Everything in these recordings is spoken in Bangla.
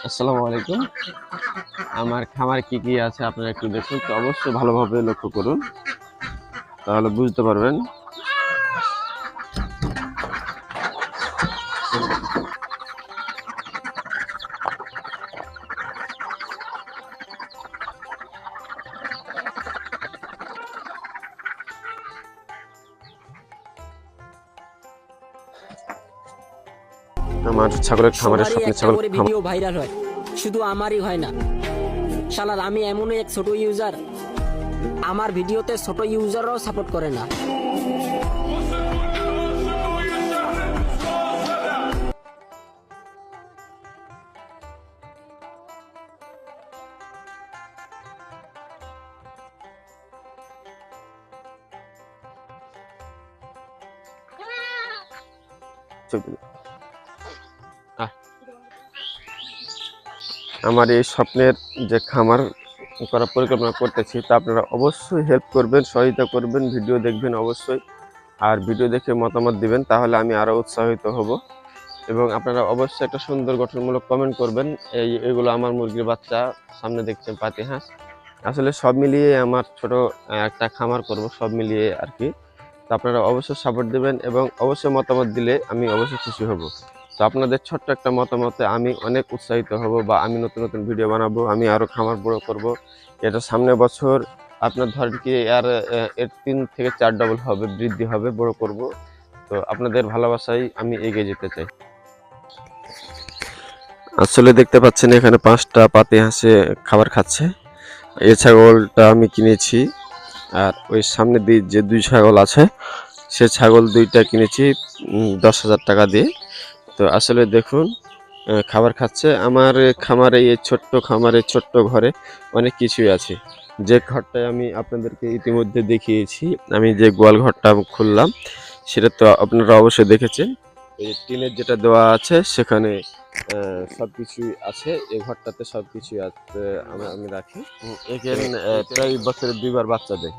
আসসালামু আলাইকুম। আমার খামারে কি কি আছে আপনারা একটু দেখুন, তো অবশ্যই ভালোভাবে লক্ষ্য করুন, তাহলে বুঝতে পারবেন। আমার ছাগলের খামারে সবারই স্বপ্নের একটা ছাগল করে খামার। ভিডিও ভাইরাল হয়, শুধু আমারই হয় না। শালার আমি এমনই এক ছোট ইউজার, আমার ভিডিওতে ছোট ইউজাররাও সাপোর্ট করে না। আমার এই স্বপ্নের যে খামার করার পরিকল্পনা করতেছি, তা আপনারা অবশ্যই হেল্প করবেন, সহায়তা করবেন, ভিডিও দেখবেন অবশ্যই। আর ভিডিও দেখে মতামত দিবেন, তাহলে আমি আরও উৎসাহিত হব। এবং আপনারা অবশ্যই একটা সুন্দর গঠনমূলক কমেন্ট করবেন। এগুলো আমার মুরগির বাচ্চা, সামনে দেখছেন পাতি হাঁস। আসলে সব মিলিয়ে আমার ছোট একটা খামার করব, সব মিলিয়ে আর কি। তো আপনারা অবশ্যই সাপোর্ট দেবেন এবং অবশ্যই মতামত দিলে আমি অবশ্যই খুশি হব। তো আপনাদের ছোট্ট একটা মতামতে আমি অনেক উৎসাহিত হব, বা আমি নতুন নতুন ভিডিও বানাবো, আমি আরও খামার বড় করব। এটা সামনের বছর আপনার ধরেন কি এর 3 থেকে 4 ডবল হবে, বৃদ্ধি হবে, বড় করব। তো আপনাদের ভালোবাসায় আমি এগিয়ে যেতে চাই। আসলে দেখতে পাচ্ছেন এখানে 5টা পাতি হাঁসে খাবার খাচ্ছে। এই ছাগলটা আমি কিনেছি, আর ওই সামনে দিয়ে যে 2 ছাগল আছে, সে ছাগল 2টা কিনেছি 10,000 টাকা দিয়ে। তো আসলে দেখুন খাবার খাচ্ছে। আমার খামারে, এই ছোট্ট খামারে, ছোট্ট ঘরে অনেক কিছুই আছে। যে ঘরটায় আমি আপনাদেরকে ইতিমধ্যে দেখিয়েছি, আমি যে গোয়াল ঘরটা খুললাম, সেটা তো আপনারা অবশ্যই দেখেছেন। এই টিনের যেটা দেওয়া আছে সেখানে সব কিছুই আছে। এই ঘরটাতে সব কিছুই আছে, আমি রাখি। এখানে প্রায় বছরে 2বার বাচ্চা দেয়।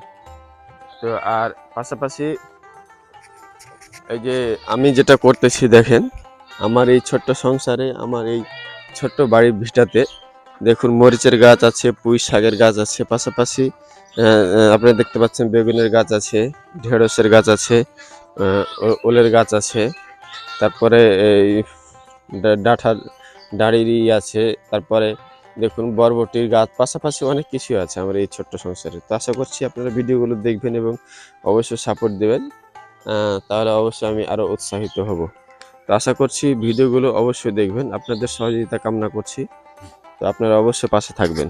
তো আর পাশাপাশি এই যে আমি যেটা করতেছি দেখেন, আমার এই ছোট্ট সংসারে, আমার এই ছোট্ট বাড়ির ভিটাতে দেখুন মরিচের গাছ আছে, পুঁই শাকের গাছ আছে, পাশাপাশি আপনারা দেখতে পাচ্ছেন বেগুনের গাছ আছে, ঢেঁড়সের গাছ আছে, ওলের গাছ আছে, তারপরে এই ডাঁঠার দাঁড়িয়ে আছে, তারপরে দেখুন বরবটির গাছ, পাশাপাশি অনেক কিছু আছে আমার এই ছোট্ট সংসারে। তো আশা করছি আপনারা ভিডিওগুলো দেখবেন এবং অবশ্যই সাপোর্ট দেবেন, তাহলে অবশ্যই আমি আরও উৎসাহিত হব। তো আশা করছি ভিডিওগুলো অবশ্যই দেখবেন, আপনাদের সহযোগিতা কামনা করছি। তো আপনারা অবশ্যই পাশে থাকবেন।